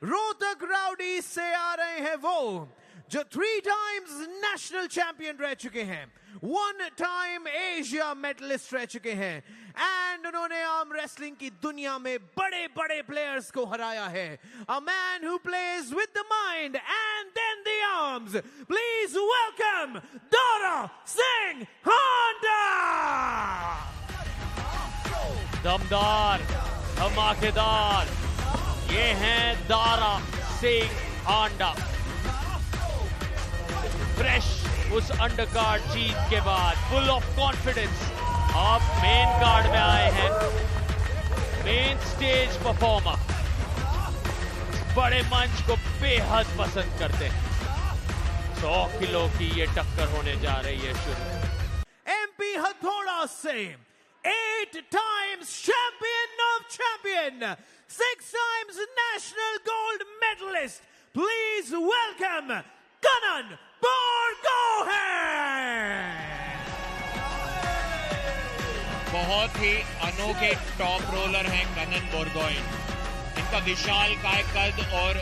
Rohtak rowdy से आ रहे हैं वो जो 3 टाइम्स नेशनल चैंपियन रह चुके हैं, 1 टाइम एशिया मेडलिस्ट रह चुके हैं एंड उन्होंने आर्म रेसलिंग की दुनिया में बड़े बड़े प्लेयर्स को हराया है। A man who plays with the mind and then the arms, please welcome Dara Singh Handa. दमदार, धमाकेदार, ये हैं दारा सिंह हांडा। फ्रेश उस अंडरकार्ड जीत के बाद फुल ऑफ कॉन्फिडेंस अब मेन कार्ड में आए हैं। मेन स्टेज परफॉर्मर बड़े मंच को बेहद पसंद करते हैं। 100 किलो की ये टक्कर होने जा रही है शुरू। एमपी हथौड़ा से 8 times champion of champion, 6 times national gold medalist. Please welcome Kanan Borgohain. बहुत ही अनोखे टॉप रोलर हैं कनन बोरगोहेन। इनका विशाल काय कद और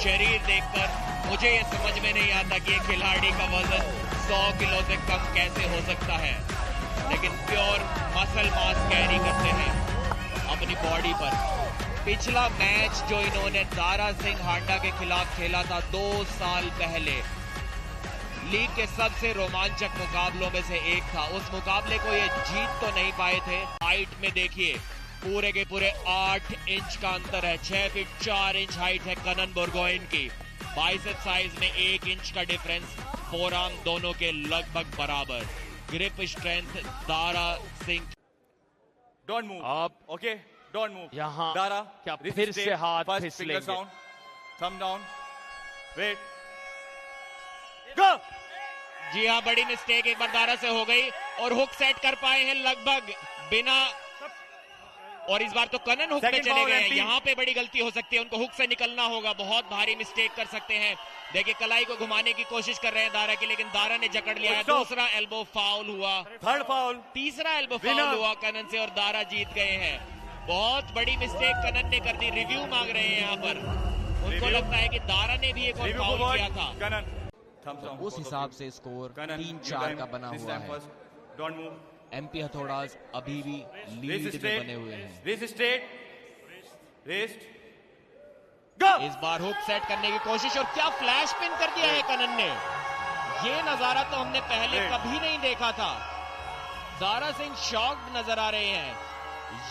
शरीर देखकर मुझे ये समझ में नहीं आता कि ये खिलाड़ी का वजन 100 किलो से कम कैसे हो सकता है, लेकिन प्योर मसल मास कैरी करते हैं अपनी बॉडी पर। पिछला मैच जो इन्होंने दारा सिंह हांडा के खिलाफ खेला था 2 साल पहले, लीग के सबसे रोमांचक मुकाबलों में से एक था। उस मुकाबले को ये जीत तो नहीं पाए थे। हाइट में देखिए पूरे के पूरे 8 इंच का अंतर है। 6 फीट 4 इंच हाइट है कनन बोरगोहेन की। बाइसेप साइज में 1 इंच का डिफरेंस, फोरआर्म दोनों के लगभग बराबर। Grip strength Dara Singh. Don't move अब ओके, डोंट मूव। यहाँ दारा क्या फिर से हाथ फिसलेंगे? थंब डाउन, वेट, गो। जी हाँ, बड़ी मिस्टेक एक बार दारा से हो गई और हुक सेट कर पाए हैं लगभग बिना, और इस बार तो कनन हुक में चले गए हैं। यहाँ पे बड़ी गलती हो सकती है, उनको हुक से निकलना होगा। बहुत भारी मिस्टेक कर सकते हैं। देखिए कलाई को घुमाने की कोशिश कर रहे हैं दारा की, लेकिन दारा ने जकड़ लिया है। दूसरा एल्बो फाउल हुआ, थर्ड फाउल, तीसरा एल्बो फाउल हुआ कनन से और दारा जीत गए हैं। बहुत बड़ी मिस्टेक कनन ने कर दी। रिव्यू मांग रहे हैं यहाँ पर। उनको लगता है कि दारा ने भी एक और फाउल किया था। कनन उस हिसाब से स्कोर 3-4 का बना हुआ है। Don't move. एमपी हथौड़ास अभी भी लीड में बने हुए हैं। रेस स्ट्रेट, रेस्ट, इस बार हुक सेट करने की कोशिश और क्या फ्लैश पिन कर दिया है कनन ने। ये नजारा तो हमने पहले कभी नहीं देखा था। दारा सिंह शॉक्ड नजर आ रहे हैं।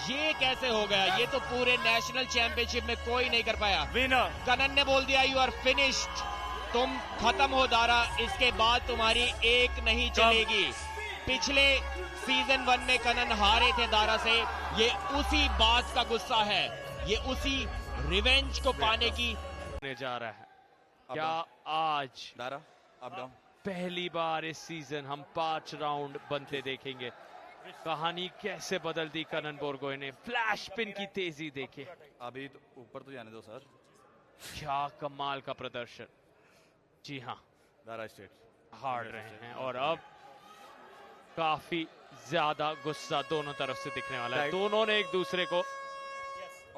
ये कैसे हो गया? ये तो पूरे नेशनल चैंपियनशिप में कोई नहीं कर पाया। विनर कनन ने बोल दिया यू आर फिनिश्ड, तुम खत्म हो दारा, इसके बाद तुम्हारी एक नहीं चलेगी। पिछले सीजन 1 में कनन हारे थे दारा से। ये उसी बात का गुस्सा है, ये उसी रिवेंज को पाने की होने जा रहा है। क्या आज दारा अप डाउन पहली बार इस सीजन हम 5 राउंड बनते देखेंगे? कहानी कैसे बदल दी कनन बोरगोहेन ने। फ्लैश पिन की तेजी देखिए। अभी तो ऊपर तो जाने दो सर। क्या कमाल का प्रदर्शन। जी हाँ, दारा स्ट्रेट हार रहे हैं और अब काफी ज्यादा गुस्सा दोनों तरफ से दिखने वाला है। दोनों ने एक दूसरे को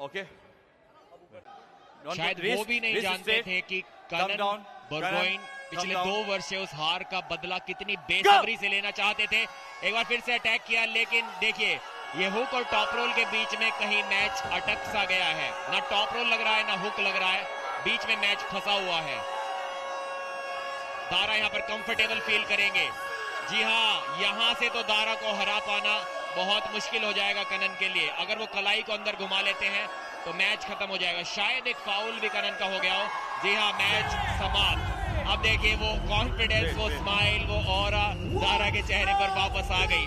ओके, शायद वो भी नहीं जानते थे कि कनन बोरगोहेन पिछले 2 वर्ष से उस हार का बदला कितनी बेसब्री से लेना चाहते थे। एक बार फिर से अटैक किया, लेकिन देखिए ये हुक और टॉप रोल के बीच में कहीं मैच अटक सा गया है। ना टॉप रोल लग रहा है ना हुक लग रहा है, बीच में मैच फंसा हुआ है। दारा यहाँ पर कंफर्टेबल फील करेंगे। जी हाँ, यहाँ से तो दारा को हरा पाना बहुत मुश्किल हो जाएगा कनन के लिए। अगर वो कलाई को अंदर घुमा लेते हैं तो मैच खत्म हो जाएगा। शायद एक फाउल भी कनन का हो गया हो। जी हाँ, मैच समाप्त। अब देखिए वो कॉन्फिडेंस, वो स्माइल, वो ऑरा दारा के चेहरे पर वापस आ गई,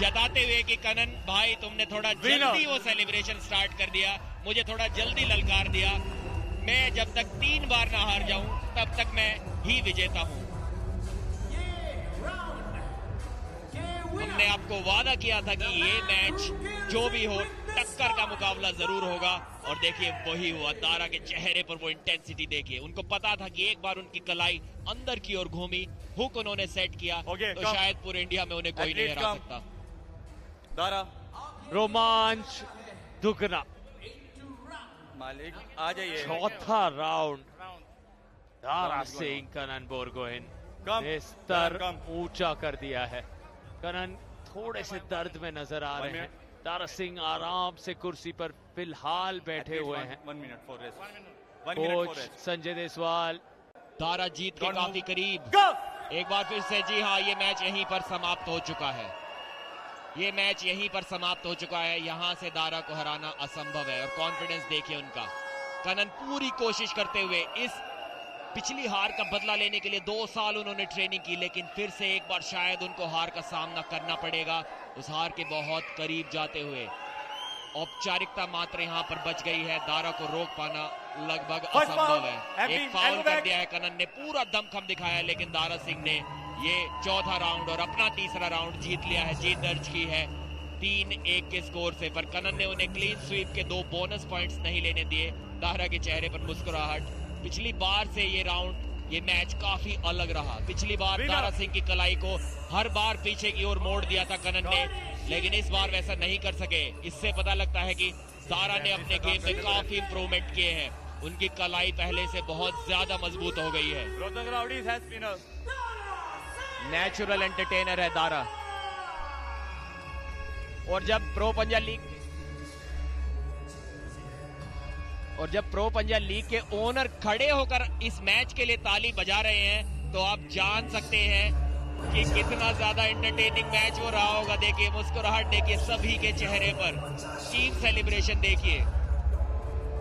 जताते हुए कि कनन भाई तुमने थोड़ा जल्दी वो सेलिब्रेशन स्टार्ट कर दिया, मुझे थोड़ा जल्दी ललकार दिया। मैं जब तक 3 बार ना हार जाऊं तब तक मैं ही विजेता हूं। हमने आपको वादा किया था कि ये मैच जो भी हो टक्कर का मुकाबला जरूर होगा, और देखिए वही हुआ। दारा के चेहरे पर वो इंटेंसिटी देखिए। उनको पता था कि एक बार उनकी कलाई अंदर की ओर घूमी, हुक उन्होंने सेट किया तो शायद पूरे इंडिया में उन्हें कोई नहीं हरा सकता। दारा रोमांच दुगना। मालिक आ जाइए। चौथा राउंड दारा सिंह कनन बोरगोहेन ने स्तर ऊंचा कर दिया है। कनन थोड़े से दर्द में नजर आ रहे हैं। दारा सिंह आराम से कुर्सी पर फिलहाल बैठे हुए हैं। 1 minute for rest. Coach Sanjay Deswal. Dara जीत के काफी करीब। एक बार फिर से जी हाँ, ये मैच यहीं पर समाप्त हो चुका है। ये मैच यहीं पर समाप्त हो चुका है। यहां से दारा को हराना असंभव है। और कॉन्फिडेंस देखिए उनका। कनन पूरी कोशिश करते हुए इस पिछली हार का बदला लेने के लिए 2 साल उन्होंने ट्रेनिंग की, लेकिन फिर से एक बार शायद उनको हार का सामना करना पड़ेगा। उस हार के बहुत करीब जाते हुए औपचारिकता मात्र यहां पर बच गई है। दारा को रोक पाना लगभग असंभव है। एक फाउल कर दिया है कनन ने, पूरा दमखम दिखाया, लेकिन दारा सिंह ने ये चौथा राउंड और अपना तीसरा राउंड जीत लिया है। जीत दर्ज की है 3-1 के स्कोर से। पर कनन ने उन्हें क्लीन स्वीप के 2 बोनस पॉइंट्स नहीं लेने दिए। दारा के चेहरे पर मुस्कुराहट। पिछली बार से ये राउंड, ये मैच काफी अलग रहा। पिछली बार दारा सिंह की कलाई को हर बार पीछे की ओर मोड़ दिया था कनन ने, लेकिन इस बार वैसा नहीं कर सके। इससे पता लगता है कि दारा ने अपने गेम में काफी इंप्रूवमेंट किए हैं। उनकी कलाई पहले से बहुत ज्यादा मजबूत हो गई है। नेचुरल एंटरटेनर है दारा। और जब प्रो पंजा लीग के ओनर खड़े होकर इस मैच के लिए ताली बजा रहे हैं, तो आप जान सकते हैं कि कितना ज्यादा एंटरटेनिंग मैच हो रहा होगा। देखिए मुस्कुराहट देखिए सभी के चेहरे पर, टीम सेलिब्रेशन देखिए।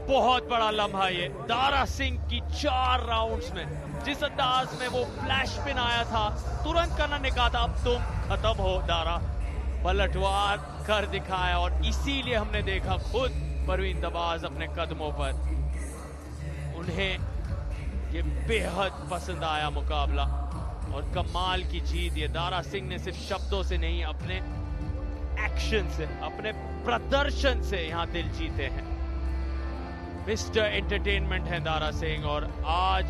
बहुत बड़ा लम्हा ये। दारा सिंह की 4 राउंड्स में जिस अंदाज में वो फ्लैश पिन आया था, तुरंत कनन ने कहा था अब तुम खत्म हो दारा। पलटवार कर दिखाया और इसीलिए हमने देखा खुद परवीन दबाज अपने कदमों पर। उन्हें ये बेहद पसंद आया मुकाबला और कमाल की जीत। ये दारा सिंह ने सिर्फ शब्दों से नहीं, अपने एक्शन से, अपने प्रदर्शन से यहां दिल जीते हैं। मिस्टर एंटरटेनमेंट है दारा सिंह और आज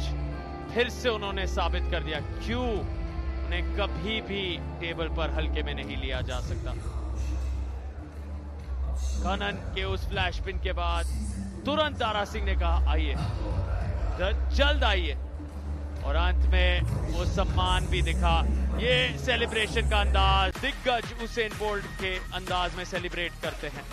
फिर से उन्होंने साबित कर दिया क्यों उन्हें कभी भी टेबल पर हल्के में नहीं लिया जा सकता। कनन के उस फ्लैश पिन के बाद तुरंत दारा सिंह ने कहा आइए, जल्द आइए, और अंत में वो सम्मान भी दिखा। ये सेलिब्रेशन का अंदाज दिग्गज उसेन बोल्ट के अंदाज में सेलिब्रेट करते हैं।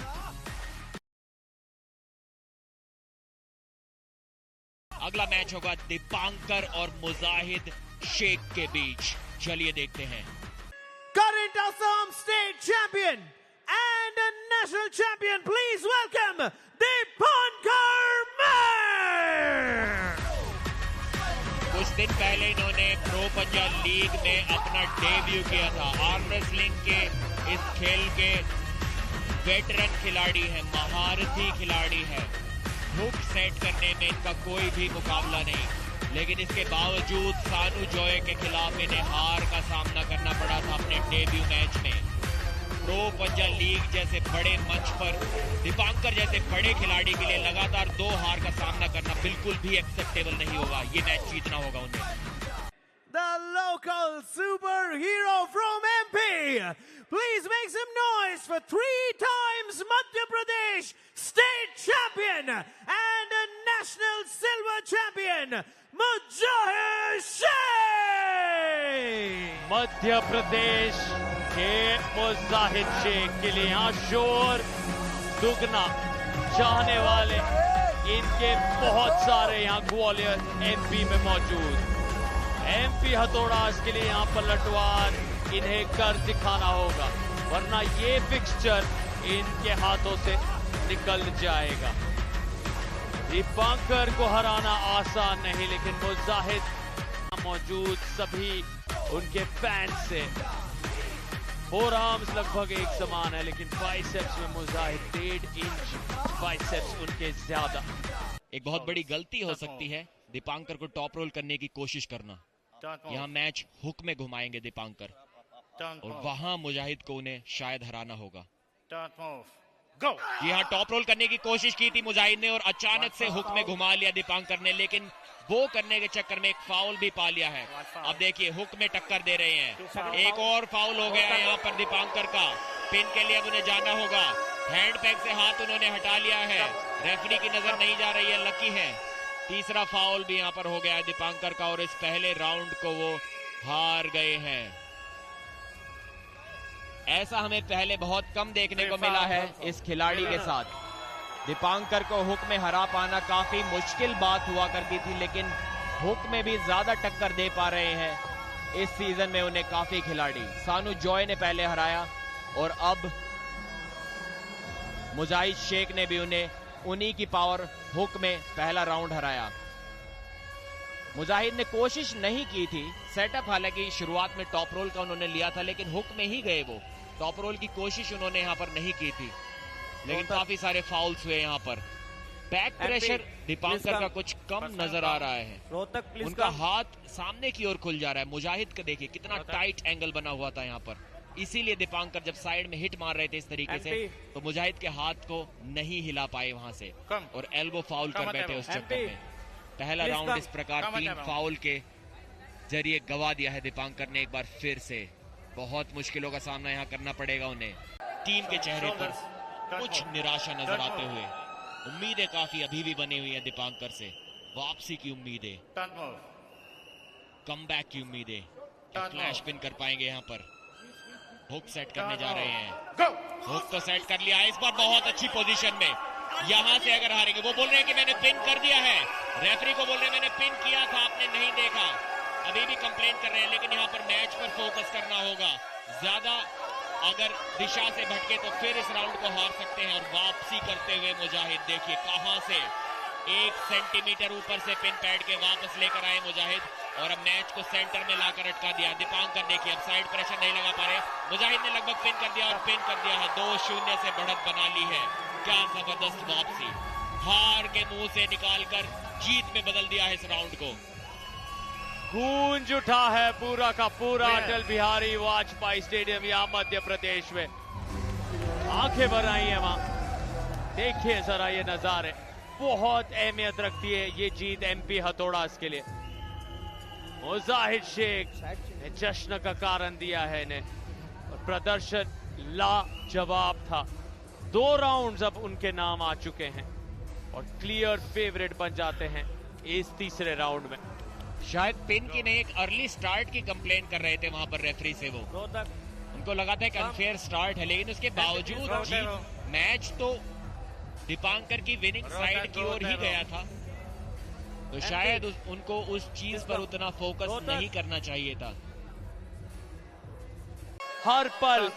अगला मैच होगा दीपांकर और मुजाहिद शेख के बीच। चलिए देखते हैं। Current Assam State Champion and a National Champion, please welcome Deepankar Man! कुछ दिन पहले इन्होंने प्रो पंजाब लीग में अपना डेब्यू किया था। आर्म रेसलिंग के इस खेल के वेटरन खिलाड़ी है, महारथी खिलाड़ी है। हुक सेट करने में इनका कोई भी मुकाबला नहीं, लेकिन इसके बावजूद सानू जॉय के खिलाफ इन्हें हार का सामना करना पड़ा था अपने डेब्यू मैच में। प्रो पंजाब लीग जैसे बड़े मंच पर दीपांकर जैसे बड़े खिलाड़ी के लिए लगातार 2 हार का सामना करना बिल्कुल भी एक्सेप्टेबल नहीं होगा। ये मैच जीतना होगा उन्हें। The local superhero from MP, please make some noise for 3 times Madhya Pradesh State Champion and a National Silver Champion, Mujahid Sheikh! Madhya Pradesh के मुजाहिद शेख के लिए यहाँ शोर दुगना। चाहने वाले इनके बहुत सारे यहाँ ग्वालियर एमपी में मौजूद। एमपी हथौड़ास के लिए यहाँ पलटवार इन्हें कर दिखाना होगा, वरना ये फिक्सचर इनके हाथों से निकल जाएगा। दीपांकर को हराना आसान नहीं, लेकिन मुजाहिद मौजूद सभी उनके फैंस से फोर आर्म्स लगभग एक समान है, लेकिन बाइसेप्स में मुजाहिद 1.5 इंच बाइसेप्स उनके ज्यादा। एक बहुत बड़ी गलती हो सकती है दीपांकर को टॉप रोल करने की कोशिश करना। यहाँ मैच हुक में घुमाएंगे दीपांकर और वहां मुजाहिद को उन्हें शायद हराना होगा। जी हाँ, टॉप रोल करने की कोशिश की थी मुजाहिद ने और अचानक से हुक में घुमा लिया दीपांकर ने, लेकिन वो करने के चक्कर में एक फाउल भी पा लिया है। अब देखिए हुक में टक्कर दे रहे हैं। एक और फाउल हो गया है यहाँ पर दीपांकर का। पिन के लिए अब उन्हें जाना होगा। हैंड पैक से हाथ उन्होंने हटा लिया है। रेफरी की नजर नहीं जा रही है, लकी है। तीसरा फाउल भी यहां पर हो गया है दीपांकर का और इस पहले राउंड को वो हार गए हैं। ऐसा हमें पहले बहुत कम देखने को मिला है इस खिलाड़ी के साथ। दीपांकर को हुक में हरा पाना काफी मुश्किल बात हुआ करती थी, लेकिन हुक में भी ज्यादा टक्कर दे पा रहे हैं इस सीजन में उन्हें काफी खिलाड़ी। सानू जॉय ने पहले हराया और अब मुजाहिद शेख ने भी उन्हीं की पावर हुक में पहला राउंड हराया। मुजाहिद ने कोशिश नहीं की थी सेटअप, हालांकि शुरुआत में टॉप रोल का उन्होंने लिया था, लेकिन हुक में ही गए वो। टॉप रोल की कोशिश उन्होंने यहां पर नहीं की थी, लेकिन काफी सारे फाउल्स हुए यहां पर। बैक प्रेशर दीपांकर का कुछ कम नजर आ रहा है। रोहतक उनका हाथ सामने की ओर खुल जा रहा है। मुजाहिद का देखिए कितना टाइट एंगल बना हुआ था यहाँ पर, इसीलिए दीपांकर जब साइड में हिट मार रहे थे इस तरीके से तो मुजाहिद के हाथ को नहीं हिला पाए वहां से और एल्बो फाउल कर बैठे उस चक्कर में। पहला राउंड इस प्रकार 3 फाउल के जरिए गवा दिया है दीपांकर ने एक बार फिर से। बहुत मुश्किलों का सामना यहाँ करना पड़ेगा उन्हें। टीम के चेहरे पर कुछ निराशा नजर आते हुए। उम्मीदें काफी अभी भी बनी हुई है दीपांकर से, वापसी की उम्मीदें, कमबैक की उम्मीदें। फ्लैश पिन कर पाएंगे यहाँ पर। हुक सेट करने जा रहे हैं। हुक तो सेट कर लिया है इस बार बहुत अच्छी पोजीशन में। यहां से अगर हारेंगे, वो बोल रहे हैं कि मैंने पिन कर दिया है, रेफरी को बोल रहे हैं मैंने पिन किया था आपने नहीं देखा। अभी भी कंप्लेन कर रहे हैं, लेकिन यहाँ पर मैच पर फोकस करना होगा। ज्यादा अगर दिशा से भटके तो फिर इस राउंड को हार सकते हैं। और वापसी करते हुए मुजाहिद देखिए कहां से 1 सेंटीमीटर ऊपर से पिन पैड के वापस लेकर आए मुजाहिद और अब मैच को सेंटर में लाकर अटका दिया। दीपांकर देखिए अब साइड प्रेशर नहीं लगा पा रहे। मुजाहिद ने लगभग पिन कर दिया और पिन कर दिया है। 2-0 से बढ़त बना ली है। क्या जबरदस्त वापसी, हार के मुंह से निकालकर जीत में बदल दिया है इस राउंड को। गूंज उठा है पूरा का पूरा अटल बिहारी वाजपेयी स्टेडियम यहाँ मध्य प्रदेश में। आंखें भर आई है वहां। देखिए जरा ये नजारे, बहुत अहमियत रखती है ये जीत एमपी हथौड़ास के लिए। मुजाहिद शेख ने जश्न का कारण दिया है इन्हें और प्रदर्शन लाजवाब था। 2 राउंड्स अब उनके नाम आ चुके हैं और क्लियर फेवरेट बन जाते हैं इस तीसरे राउंड में। शायद पिन की नहीं, एक अर्ली स्टार्ट की कंप्लेन कर रहे थे वहां पर रेफरी से। वो उनको लगा था कि अनफेयर स्टार्ट है, लेकिन उसके बावजूद जीत मैच तो दीपांकर की विनिंग साइड की ओर ही गया था। तो शायद उनको उस चीज पर उतना फोकस नहीं करना चाहिए था। हर पल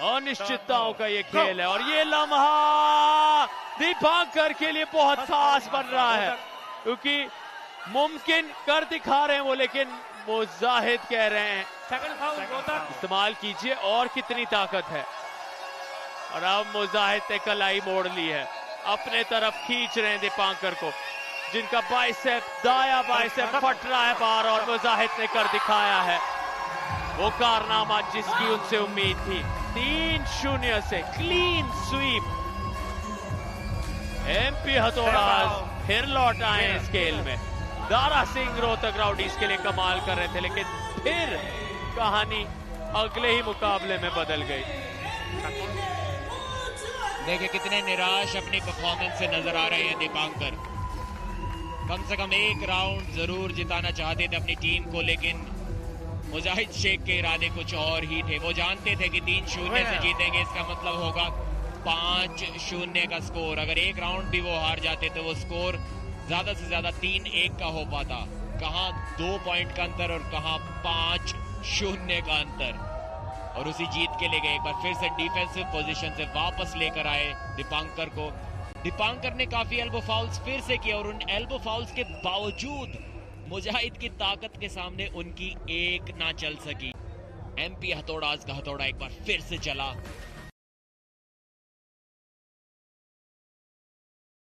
अनिश्चितताओं का ये खेल है और ये लम्हा दीपांकर के लिए बहुत खास बन रहा है, क्योंकि मुमकिन कर दिखा रहे हैं वो, लेकिन मुजाहिद कह रहे हैं इस्तेमाल कीजिए और कितनी ताकत है। और अब मुजाहिद ने कलाई मोड़ ली है, अपने तरफ खींच रहे हैं दीपांकर को, जिनका बाइसेप दाया बाइसेप फट रहा है बाहर और मुजाहिद ने कर दिखाया है वो कारनामा जिसकी उनसे उम्मीद थी। 3-0 से क्लीन स्वीप। एमपी हथौड़ास फिर लौट आए इस खेल में। दारा सिंह रोहतक राउडीज के लिए कमाल कर रहे थे, लेकिन फिर कहानी अगले ही मुकाबले में बदल गई। देखिए कितने निराश अपनी परफॉर्मेंस से नजर आ रहे हैं दीपांकर। कम से कम 1 राउंड जरूर जिताना चाहते थे अपनी टीम को, लेकिन मुजाहिद शेख के इरादे कुछ और ही थे। वो जानते थे कि 3-0 से जीतेंगे, इसका मतलब होगा 5-0 का स्कोर। अगर 1 राउंड भी वो हार जाते तो वो स्कोर ज्यादा से ज्यादा 3-1 का हो पाता। कहां 2 पॉइंट का अंतर और कहां 5-0 का अंतर। और उसी जीत के लिए गए। एक बार फिर से डिफेंसिव पोजीशन से वापस लेकर आए दीपांकर को। दीपांकर ने काफी एल्बो फाउल्स फिर से किए और उन एल्बो फाउल्स के बावजूद मुजाहिद की ताकत के सामने उनकी एक ना चल सकी। एमपी हथौड़ास का हथौड़ा एक बार फिर से चला।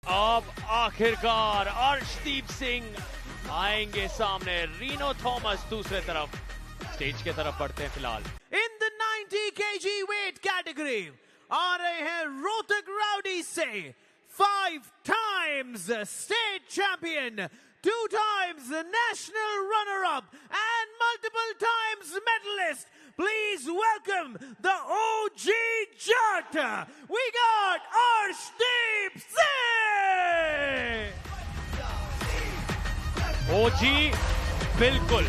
अब आखिरकार अर्शदीप सिंह आएंगे सामने। रीनो थॉमस दूसरे तरफ स्टेज के तरफ बढ़ते हैं फिलहाल। In the 90 kg weight category आ रहे हैं रोहतक राउडी से 5 times state champion, 2 times national runner-up and multiple times medalist Please welcome the OG Jat. We got Arshdeep Singh. OG बिल्कुल,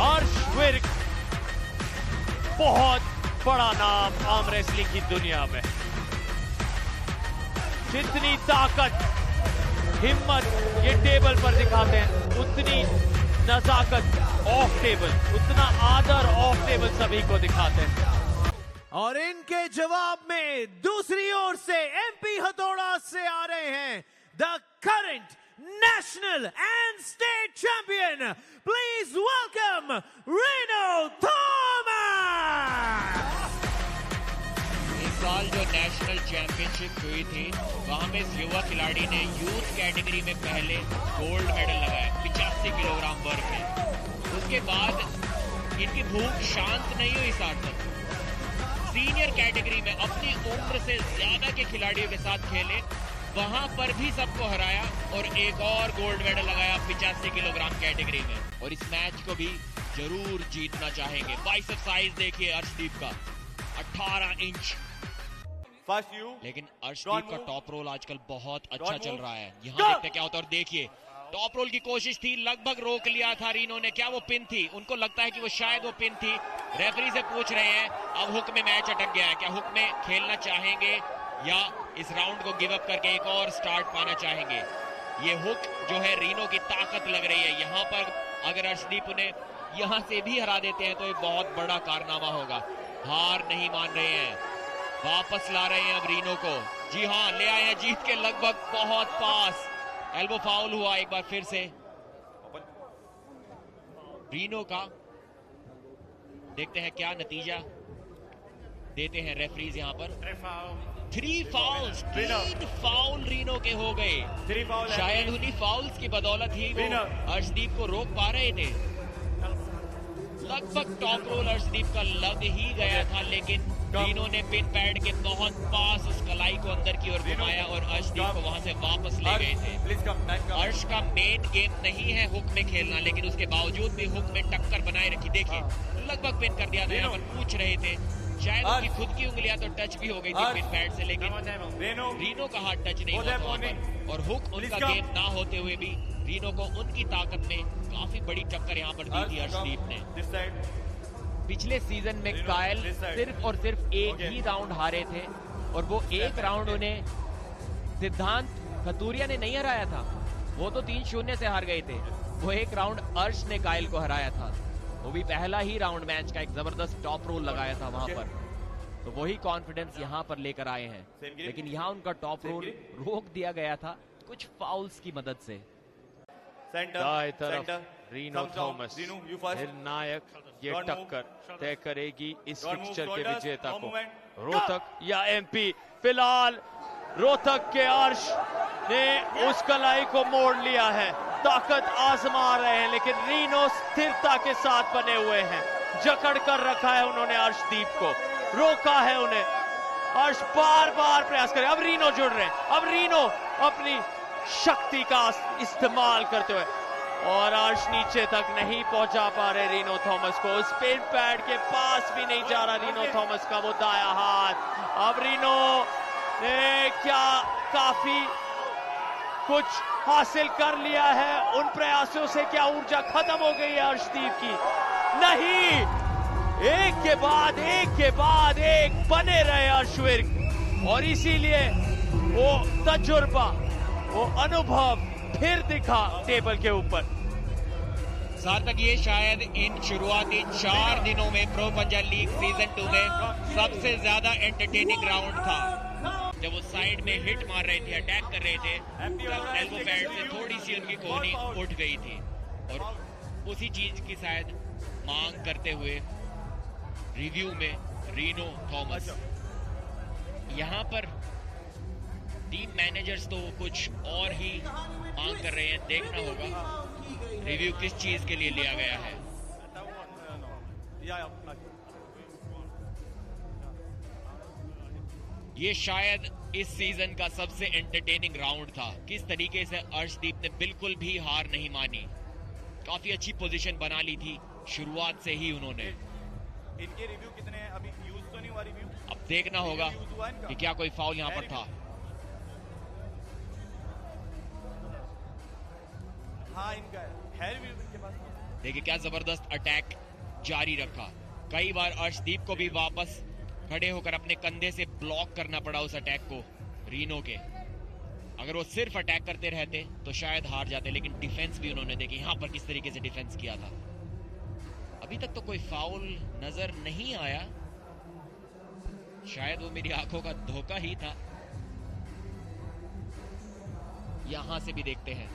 अर्श विर्क बहुत बड़ा नाम आर्म रेसलिंग की दुनिया में। जितनी ताकत हिम्मत ये टेबल पर दिखाते हैं, उतनी नजाकत ऑफ टेबल, उतना आदर ऑफ टेबल सभी को दिखाते हैं। और इनके जवाब में दूसरी ओर से एमपी हथौड़ा से आ रहे हैं the current national and state champion. Please welcome Reno Thomas. इस साल जो नेशनल चैंपियनशिप हुई थी, वहां में इस युवा खिलाड़ी ने यूथ कैटेगरी में पहले गोल्ड मेडल लगाया 85 किलोग्राम वर्ग में। उसके बाद इनकी भूख शांत नहीं हुई सार्थक। सीनियर कैटेगरी में अपनी उम्र से ज्यादा के खिलाड़ियों के साथ खेले, वहां पर भी सबको हराया और एक और गोल्ड मेडल लगाया 85 किलोग्राम कैटेगरी में। और इस मैच को भी जरूर जीतना चाहेंगे। बाइसेप साइज देखिए अर्शदीप का 18 इंच। First you. लेकिन अर्शदीप का टॉप रोल आजकल बहुत अच्छा चल रहा है। यहाँ देखते हैं क्या होता है। और देखिए टॉप रोल की कोशिश थी, लगभग रोक लिया था रीनो ने। क्या वो पिन थी? उनको लगता है कि वो शायद वो पिन थी। रेफरी से पूछ रहे हैं अब हुक में मैच अटक गया है, क्या हुक में खेलना चाहेंगे या इस राउंड को गिव अप करके एक और स्टार्ट पाना चाहेंगे। ये हुक जो है रीनो की ताकत लग रही है। यहाँ पर अगर अर्शदीप उन्हें यहाँ से भी हरा देते हैं तो एक बहुत बड़ा कारनामा होगा। हार नहीं मान रहे हैं, वापस ला रहे हैं अब रीनो को। जी हाँ, ले आए हैं जीत के लगभग बहुत पास। एल्बो फाउल हुआ एक बार फिर से रीनो का। देखते हैं क्या नतीजा देते हैं रेफरीज यहाँ पर। 3 फाउल्स, 3 फाउल रीनो के हो गए। शायद उन्हीं फाउल्स की बदौलत ही वो अर्शदीप को रोक पा रहे थे। लगभग टॉप रोल अर्शदीप का लग ही गया था, लेकिन रीनो ने पिन पैड के बहुत पास उस कलाई को अंदर की ओर घुमाया और अर्शदीप को वहां से वापस ले गए थे। अर्श का मेन गेम नहीं है हुक में खेलना, लेकिन उसके बावजूद भी हुक में टक्कर बनाए रखी। देखिए लगभग पिन कर दिया था। यहाँ पर पूछ रहे थे, शायद उनकी खुद की उंगलियां तो टच भी हो गई थी पिन पैड से, लेकिन रीनो का हाथ टच नहीं हुआ वहां पर। और हुक उनका गेम ना होते हुए भी रीनो को उनकी ताकत में काफी बड़ी टक्कर यहाँ पर दी थी अर्शदीप ने। पिछले सीजन में कायल सिर्फ और सिर्फ एक ही राउंड हारे थे और वो एक राउंड उन्हें सिद्धांत खतूरिया ने नहीं हराया था। वो तो 3-0 से हार गए थे। वो एक राउंड अर्श ने कायल को हराया था, वो भी पहला ही राउंड मैच का। एक जबरदस्त टॉप रोल लगाया था वहां पर। तो वही कॉन्फिडेंस यहाँ पर लेकर आए हैं, लेकिन यहाँ उनका टॉप रोल रोक दिया गया था कुछ फाउल्स की मदद से। दाएं तरफ रीनो थॉमस, निर्णायक ये टक्कर तय करेगी इस फिक्सचर के विजेता को, रोहतक या एमपी। फिलहाल रोहतक के अर्श ने उस कलाई को मोड़ लिया है, ताकत आजमा रहे हैं, लेकिन रीनो स्थिरता के साथ बने हुए हैं। जकड़ कर रखा है उन्होंने अर्शदीप को, रोका है उन्हें। अर्श बार बार प्रयास करे, अब रीनो जुड़ रहे हैं। अब रीनो अपनी शक्ति का इस्तेमाल करते हुए, और अर्श नीचे तक नहीं पहुंचा पा रहे रीनो थॉमस को। उस पिन पैड के पास भी नहीं जा रहा रीनो थॉमस का वो दाया हाथ। अब रीनो ने क्या काफी कुछ हासिल कर लिया है उन प्रयासों से? क्या ऊर्जा खत्म हो गई है अर्शदीप की? नहीं, एक के बाद एक बने रहे अर्श विर्क, और इसीलिए वो तजुर्बा, वो अनुभव फिर दिखा टेबल के ऊपर। सार्थक, ये शायद इन शुरुआती 4 दिनों में प्रो पंजाब लीग सीजन 2 में सबसे ज्यादा एंटरटेनिंग राउंड था। जब वो साइड में हिट मार रहे थे, अटैक कर रहे थे, तब एल्बो पैड से थोड़ी सी उनकी कोहनी उठ गई थी, और उसी चीज की शायद मांग करते हुए रिव्यू में रीनो थॉमस। यहाँ पर टीम मैनेजर्स तो कुछ और ही मांग कर रहे हैं, देखना होगा रिव्यू किस चीज के लिए लिया गया है। ये शायद इस सीजन का सबसे एंटरटेनिंग राउंड था। किस तरीके से अर्शदीप ने बिल्कुल भी हार नहीं मानी, काफी अच्छी पोजीशन बना ली थी शुरुआत से ही उन्होंने। इनके रिव्यू कितने हैं अभी? यूज तो नहीं हुआ रिव्यू? अब देखना होगा कि क्या कोई फाउल यहां पर था। हाँ, इनका है रिव्यू इनके पास। देखिए क्या जबरदस्त अटैक जारी रखा। कई बार अर्शदीप को भी वापस खड़े होकर अपने कंधे से ब्लॉक करना पड़ा उस अटैक को रीनो के। अगर वो सिर्फ अटैक करते रहते तो शायद हार जाते, लेकिन डिफेंस भी उन्होंने देखी यहां पर किस तरीके से डिफेंस किया था। अभी तक तो कोई फाउल नजर नहीं आया, शायद वो मेरी आंखों का धोखा ही था। यहां से भी देखते हैं,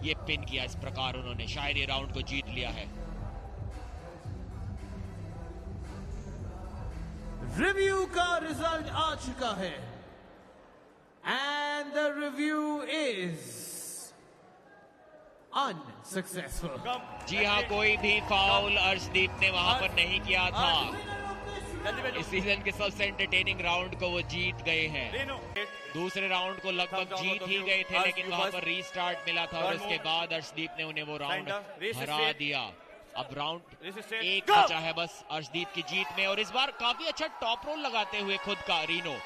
ये पिन किया इस प्रकार उन्होंने, शायद ये राउंड को जीत लिया है। रिव्यू का रिजल्ट आ चुका है and the review is unsuccessful. जी हाँ, कोई भी फाउल अर्शदीप ने वहां पर नहीं किया था। इस सीजन के सबसे एंटरटेनिंग राउंड को वो जीत गए हैं। दूसरे राउंड को लगभग जीत ही गए थे, लेकिन वहां पर रीस्टार्ट मिला था और उसके बाद अर्शदीप ने उन्हें वो राउंड हरा दिया। अब राउंड एक बचा है बस अर्शदीप की जीत में, और इस बार काफी अच्छा टॉप रोल लगाते हुए खुद का रीनो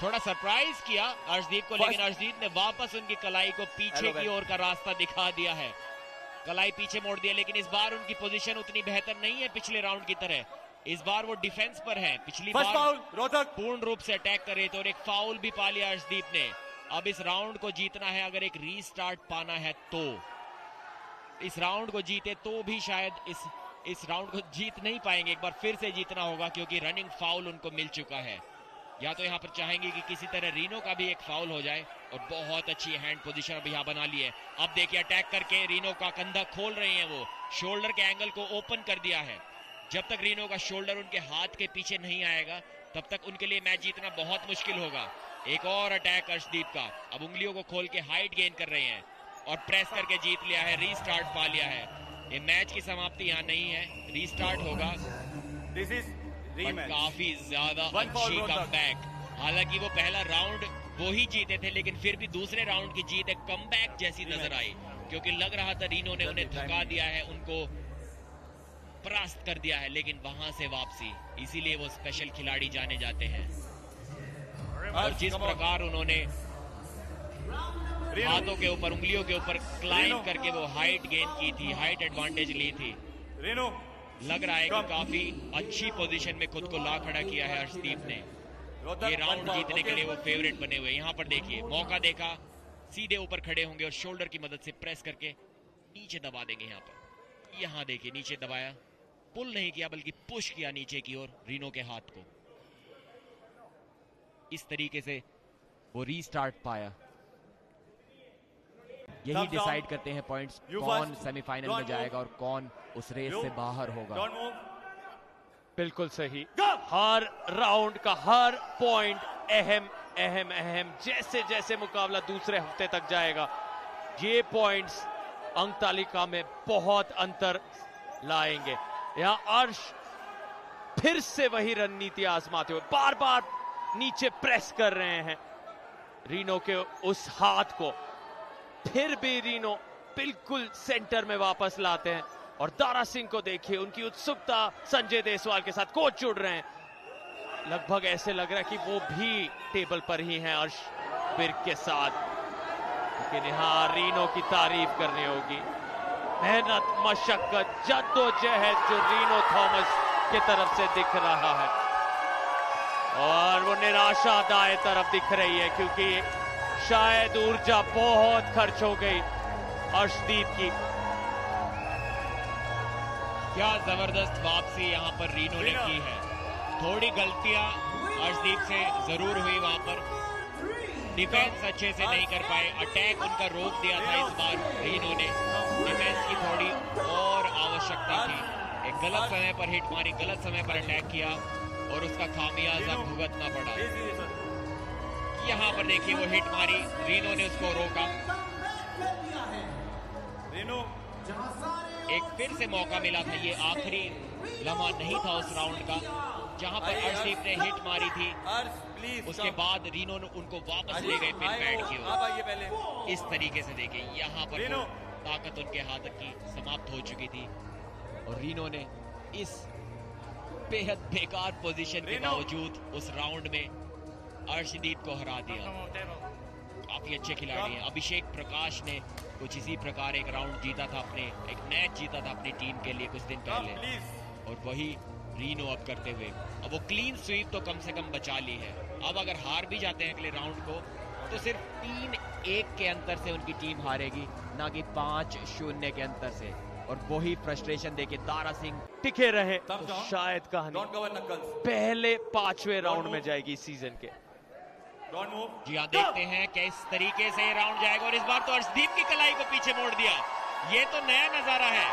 थोड़ा सरप्राइज किया अर्शदीप को, लेकिन अर्शदीप ने वापस उनकी कलाई को पीछे की ओर का रास्ता दिखा दिया है। कलाई पीछे मोड़ दिया, लेकिन इस बार उनकी पोजीशन उतनी बेहतर नहीं है पिछले राउंड की तरह। इस बार वो डिफेंस पर है, पिछली बार पूर्ण रूप से अटैक कर रहे थे और एक फाउल भी पा लिया अर्शदीप ने। अब इस राउंड को जीतना है, अगर एक रीस्टार्ट पाना है तो। इस राउंड को जीते तो भी शायद इस राउंड को जीत नहीं पाएंगे, एक बार फिर से जीतना होगा क्योंकि रनिंग फाउल उनको मिल चुका है। या तो यहाँ पर चाहेंगे कि किसी तरह रीनो का भी एक फाउल हो जाए, और बहुत अच्छी हैंड पोजीशन अब यहाँ बना ली है। अब देखिए अटैक करके रीनो का कंधा खोल रहे हैं, वो शोल्डर के एंगल को ओपन कर दिया है। जब तक रीनो का शोल्डर उनके हाथ के पीछे नहीं आएगा तब तक उनके लिए मैच जीतना बहुत मुश्किल होगा। एक और अटैक अर्शदीप का, अब उंगलियों को खोल के हाइट गेन कर रहे हैं और प्रेस करके जीत लिया है, रीस्टार्ट पा लिया है। ये मैच की समाप्ति यहाँ नहीं है, रीस्टार्ट होगा। This is rematch. काफी ज्यादा अच्छी कमबैक। हालांकि वो पहला राउंड वो ही जीते थे, लेकिन फिर भी दूसरे राउंड की जीत एक कमबैक जैसी नजर आई, क्योंकि लग रहा था रीनो ने उन्हें थका दिया है, उनको परास्त कर दिया है, लेकिन वहां से वापसी। इसीलिए वो स्पेशल खिलाड़ी जाने जाते हैं। और जिस प्रकार उन्होंने हाथों के ऊपर, उंगलियों के ऊपर क्लाइंब करके वो हाइट गेन की थी, हाइट एडवांटेज ली थी, लग रहा है कि काफी अच्छी पोजीशन में खुद को ला खड़ा किया है अर्शदीप ने। ये राउंड जीतने के लिए वो फेवरेट बने हुए। यहाँ पर देखिए मौका देखा, सीधे ऊपर खड़े होंगे और शोल्डर की मदद से प्रेस करके नीचे दबा देंगे। यहाँ पर यहाँ देखिए नीचे दबाया, पुल नहीं किया बल्कि पुश किया नीचे की ओर रीनो के हाथ को। इस तरीके से वो रीस्टार्ट पाया। यही डिसाइड करते हैं पॉइंट्स, कौन सेमीफाइनल में जाएगा और कौन उस रेस से बाहर होगा। बिल्कुल सही। हर राउंड का हर पॉइंट अहम अहम अहम। जैसे जैसे मुकाबला दूसरे हफ्ते तक जाएगा, ये पॉइंट्स अंक तालिका में बहुत अंतर लाएंगे। यहाँ अर्श फिर से वही रणनीति आजमाते हुए बार बार नीचे प्रेस कर रहे हैं रीनो के उस हाथ को। फिर भी रीनो बिल्कुल सेंटर में वापस लाते हैं। और दारा सिंह को देखिए, उनकी उत्सुकता संजय देसवाल के साथ कोच जुड़ रहे हैं। लगभग ऐसे लग रहा है कि वो भी टेबल पर ही हैं अर्श बिर्क के साथ। लेकिन यहाँ रीनो की तारीफ करनी होगी। मेहनत, मशक्कत, जद्दोजहद जो रीनो थॉमस की तरफ से दिख रहा है, और वो निराशा दाएं तरफ दिख रही है, क्योंकि शायद ऊर्जा बहुत खर्च हो गई अर्शदीप की। क्या जबरदस्त वापसी यहाँ पर रीनो ने की है। थोड़ी गलतियां अर्शदीप से जरूर हुई वहां पर, डिफेंस अच्छे से नहीं कर पाए, अटैक उनका रोक दिया था इस बार रीनो ने। डिफेंस की थोड़ी और आवश्यकता थी। एक गलत समय पर हिट मारी, गलत समय पर अटैक किया और उसका खामियाजा भुगतना पड़ा। यहाँ पर देखिए वो हिट मारी, रीनो ने उसको रोका। एक फिर से मौका मिला था, ये आखिरी लम्हा नहीं था उस राउंड का, जहां पर अर्शदीप ने हिट मारी थी। उसके बाद रीनो ने उनको वापस ले गए पिन पैड की ओर। इस तरीके से देखिए यहाँ पर ताकत उनके हाथ की समाप्त हो चुकी थी और रीनो ने इस बेहद बेकार पोजीशन के बावजूद उस राउंड में अर्शदीप को हरा दिया। काफी अच्छे खिलाड़ी हैं। अभिषेक प्रकाश ने कुछ इसी प्रकार एक राउंड जीता था, एक मैच जीता था अपनी टीम के लिए कुछ दिन पहले, और वही रीनो अब करते हुए। अब वो क्लीन स्वीप तो कम से कम बचा ली है। अब अगर हार भी जाते हैं अगले राउंड को तो सिर्फ 3-1 के अंतर से उनकी टीम हारेगी, ना कि 5-0 के अंतर से। और वही फ्रस्ट्रेशन देके दारा सिंह टिके रहे तो शायद कहानी पहले 5वें राउंड में जाएगी सीजन के। जी हाँ, देखते हैं किस तरीके से राउंड जाएगा। और इस बार तो अर्शदीप की कलाई को पीछे मोड़ दिया। ये तो नया नजारा है,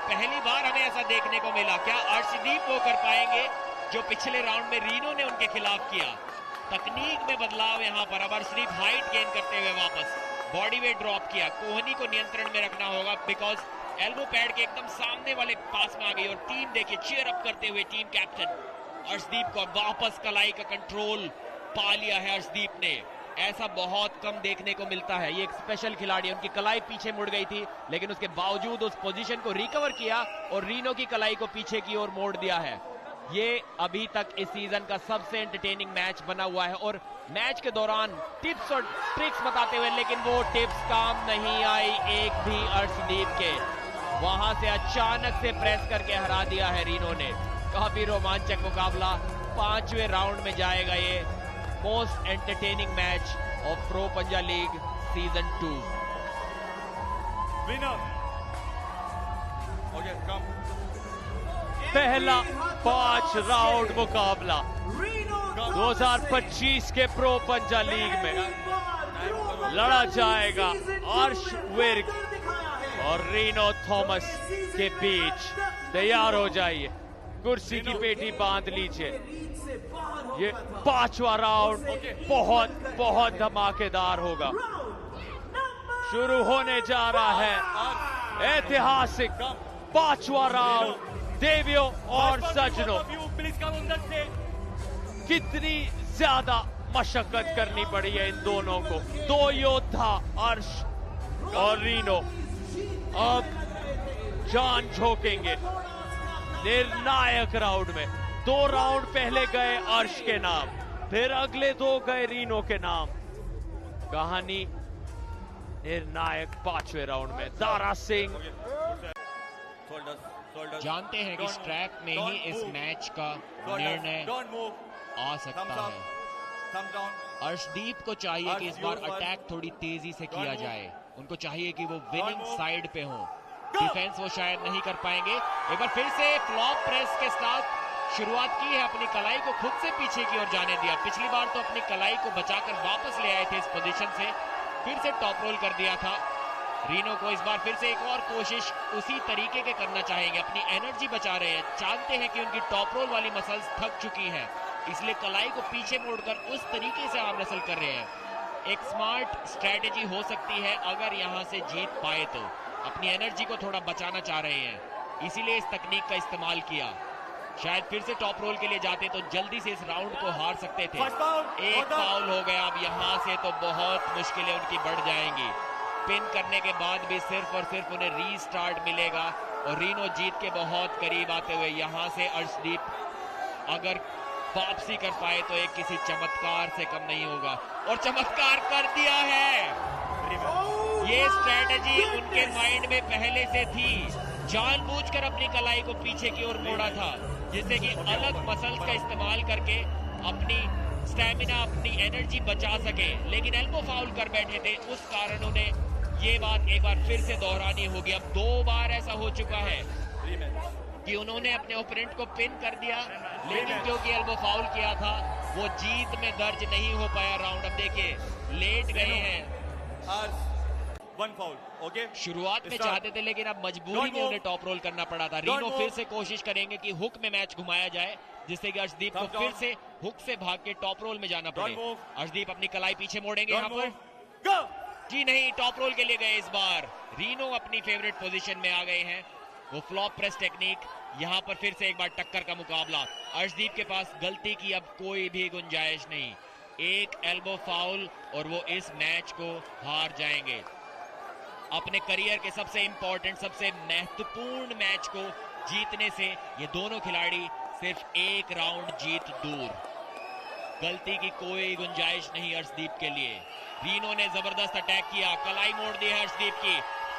पहली बार हमें ऐसा देखने को मिला। क्या अर्शदीप वो कर पाएंगे जो पिछले राउंड में रीनो ने उनके खिलाफ किया? तकनीक में बदलाव यहाँ पर। अब अर्शदीप हाइट गेन करते हुए वापस बॉडी वेट ड्रॉप किया। कोहनी को नियंत्रण में रखना होगा, बिकॉज एल्बो पैड के एकदम सामने वाले पास में आ गई। और टीम देखिए चीयर अप करते हुए टीम कैप्टन अर्शदीप को वापस कलाई का कंट्रोल पा लिया है अर्शदीप ने। ऐसा बहुत कम देखने को मिलता है। ये एक स्पेशल खिलाड़ी है। उनकी कलाई पीछे मुड़ गई थी, लेकिन उसके बावजूद उस पोजीशन को रिकवर किया और रीनो की कलाई को पीछे की ओर मोड़ दिया है। ये अभी तक इस सीजन का सबसे एंटरटेनिंग मैच बना हुआ है। और मैच के दौरान टिप्स और ट्रिक्स बताते हुए, लेकिन वो टिप्स काम नहीं आई एक भी अर्शदीप के। वहां से अचानक से प्रेस करके हरा दिया है रीनो ने। काफी रोमांचक मुकाबला 5वें राउंड में जाएगा। ये most entertaining match of pro पंजा लीग सीजन 2। पहला 5 राउंड मुकाबला 2025 के प्रो पंजा लीग में लड़ा जाएगा अर्श विर्क और रीनो थॉमस के बीच। तैयार हो जाइए, कुर्सी की पेटी बांध लीजिए। ये 5वां राउंड बहुत धमाकेदार होगा। शुरू होने जा रहा है ऐतिहासिक 5वां राउंड। देवियों और सज्जनों, कितनी ज्यादा मशक्कत करनी पड़ी है इन दोनों को। 2 योद्धा अर्श और रीनो अब जान झोंकेंगे निर्णायक राउंड में। 2 राउंड पहले गए अर्श के नाम, फिर अगले 2 गए रीनो के नाम। कहानी निर्णायक 5वें राउंड में। दारा सिंह जानते हैं कि इस ट्रैक में ही इस मैच का निर्णय आ सकता है। अर्शदीप को चाहिए कि इस बार अटैक थोड़ी तेजी से किया जाए। उनको चाहिए कि वो विनिंग साइड पे हो। डिफेंस वो शायद नहीं कर पाएंगे। एक बार फिर से फ्लॉप प्रेस के साथ शुरुआत की है। अपनी कलाई को खुद से पीछे की ओर जाने दिया। पिछली बार तो अपनी कलाई को बचाकर वापस ले आए थे इस पोजीशन से, फिर से टॉप रोल कर दिया था। रीनो को इस बार फिर से एक और कोशिश उसी तरीके के करना चाहेंगे। अपनी एनर्जी बचा रहे हैं। जानते हैं कि उनकी टॉप रोल वाली मसल्स थक चुकी हैं, इसलिए कलाई को पीछे मोड़कर उस तरीके से आर्म रेसल कर रहे हैं। एक स्मार्ट स्ट्रेटेजी हो सकती है अगर यहां से जीत पाए तो। अपनी एनर्जी को थोड़ा बचाना चाह रहे हैं, इसीलिए इस तकनीक का इस्तेमाल किया। शायद फिर से टॉप रोल के लिए जाते तो जल्दी से इस राउंड को हार सकते थे। एक फाउल हो गया। अब यहां से तो बहुत मुश्किलें उनकी बढ़ जाएंगी। पिन करने के बाद भी सिर्फ और सिर्फ उन्हें रीस्टार्ट मिलेगा। और रीनो जीत के बहुत करीब आते हुए यहां से अर्शदीप अगर वापसी कर पाए तो एक किसी चमत्कार से कम नहीं होगा। और चमत्कार कर दिया है। ये स्ट्रेटेजी उनके माइंड में पहले से थी। जानबूझकर अपनी कलाई को पीछे की ओर मोड़ा था, जिससे कि अलग मसल्स का इस्तेमाल करके अपनी स्टैमिना, अपनी एनर्जी बचा सके। लेकिन एल्बो फाउल कर बैठे थे, उस कारण उन्हें ये बात एक बार फिर से दोहरानी होगी। अब 2 बार ऐसा हो चुका है कि उन्होंने अपने ओपोनेंट को पिन कर दिया, लेकिन क्योंकि एल्बो फाउल किया था वो जीत में दर्ज नहीं हो पाया राउंड। अब देखिए लेट गए हैं। 1 फाउल। ओके, शुरुआत में चाहते थे, लेकिन अब मजबूरी में उन्हें टॉप रोल करना पड़ा था। रीनो फिर से कोशिश करेंगे कि हुक में मैच घुमाया जाए, जिससे कि अर्शदीप को फिर से हुक से भाग के टॉप रोल में जाना पड़े। अर्शदीप अपनी कलाई पीछे मोड़ेंगे यहाँ पर। जी नहीं, टॉप रोल के लिए गए इस बार। रीनो अपनी फेवरेट पोजीशन में आ गए हैं। वो फ्लॉप प्रेस टेक्निक। यहाँ पर फिर से एक बार टक्कर का मुकाबला। अर्शदीप के पास गलती की अब कोई भी गुंजाइश नहीं। एक एल्बो फाउल और वो इस मैच को हार जाएंगे। अपने करियर के सबसे इंपॉर्टेंट, सबसे महत्वपूर्ण मैच को जीतने से ये दोनों खिलाड़ी सिर्फ एक राउंड जीत दूर। गलती की कोई गुंजाइश नहीं अर्शदीप के लिए। रीनो ने जबरदस्त अटैक किया, कलाई मोड़ दी है अर्शदीप की।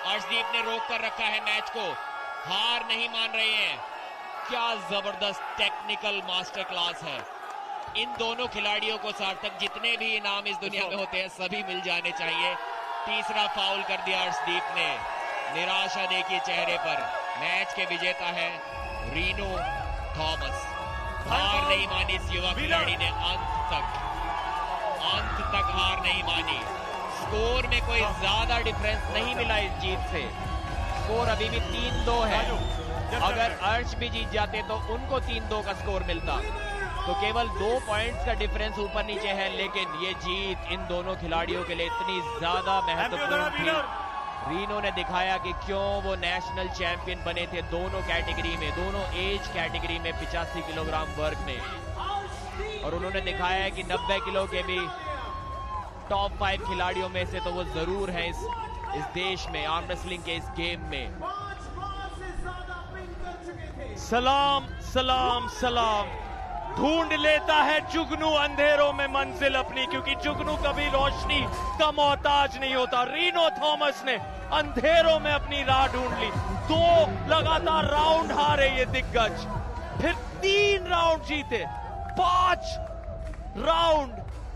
अर्शदीप ने रोक कर रखा है मैच को, हार नहीं मान रहे हैं। क्या जबरदस्त टेक्निकल मास्टर क्लास है। इन दोनों खिलाड़ियों को सार्थक जितने भी इनाम इस दुनिया में होते हैं सभी मिल जाने चाहिए। तीसरा फाउल कर दिया अर्शदीप ने, निराशा देखी चेहरे पर। मैच के विजेता है रीनो थॉमस। हार नहीं मानी इस युवा खिलाड़ी ने, अंत तक हार नहीं मानी। स्कोर में कोई ज्यादा डिफरेंस नहीं मिला इस जीत से। स्कोर अभी भी 3-2 है। अगर अर्श भी जीत जाते तो उनको 3-2 का स्कोर मिलता, तो केवल 2 पॉइंट्स का डिफरेंस ऊपर नीचे है। लेकिन ये जीत इन दोनों खिलाड़ियों के लिए इतनी ज्यादा महत्वपूर्ण थी। रीनो ने दिखाया कि क्यों वो नेशनल चैंपियन बने थे दोनों कैटेगरी में, दोनों एज कैटेगरी में, 85 किलोग्राम वर्ग में। और उन्होंने दिखाया है कि 90 किलो के भी टॉप 5 खिलाड़ियों में से तो वो जरूर है इस देश में, आर्म रेसलिंग के इस गेम में। सलाम सलाम सलाम। ढूंढ लेता है जुगनू अंधेरों में मंजिल अपनी, क्योंकि जुगनू कभी रोशनी का मोहताज नहीं होता। रीनो थॉमस ने अंधेरों में अपनी राह ढूंढ ली। 2 लगातार राउंड हारे ये दिग्गज, फिर 3 राउंड जीते। 5 राउंड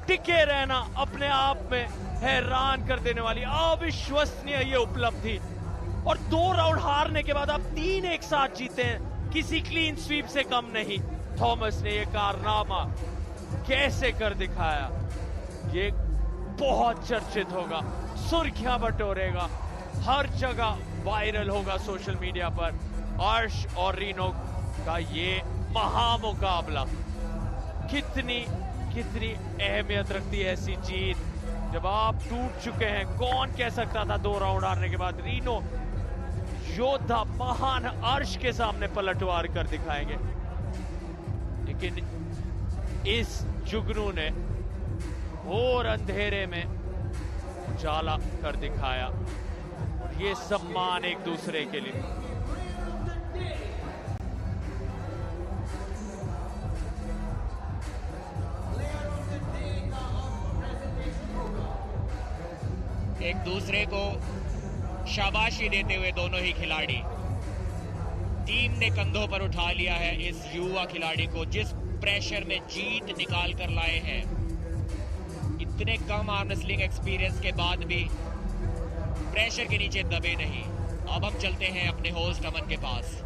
टिके रहना अपने आप में हैरान कर देने वाली, अविश्वसनीय ये उपलब्धि। और 2 राउंड हारने के बाद आप 3 एक साथ जीते हैं, किसी क्लीन स्वीप से कम नहीं। थॉमस ने ये कारनामा कैसे कर दिखाया, ये बहुत चर्चित होगा, सुर्खियां बटोरेगा, हर जगह वायरल होगा सोशल मीडिया पर। अर्श और रीनो का ये महामुकाबला कितनी अहमियत रखती है ऐसी जीत जब आप टूट चुके हैं। कौन कह सकता था 2 राउंड हारने के बाद रीनो योद्धा महान अर्श के सामने पलटवार कर दिखाएंगे। लेकिन इस जुगनू ने और अंधेरे में उजाला कर दिखाया। और ये सम्मान एक दूसरे के लिए। एक दूसरे को शाबाशी देते हुए दोनों ही खिलाड़ी, टीम ने कंधों पर उठा लिया है इस युवा खिलाड़ी को, जिस प्रेशर में जीत निकाल कर लाए हैं। इतने कम आर्म रेसलिंग एक्सपीरियंस के बाद भी प्रेशर के नीचे दबे नहीं। अब हम चलते हैं अपने होस्ट अमन के पास।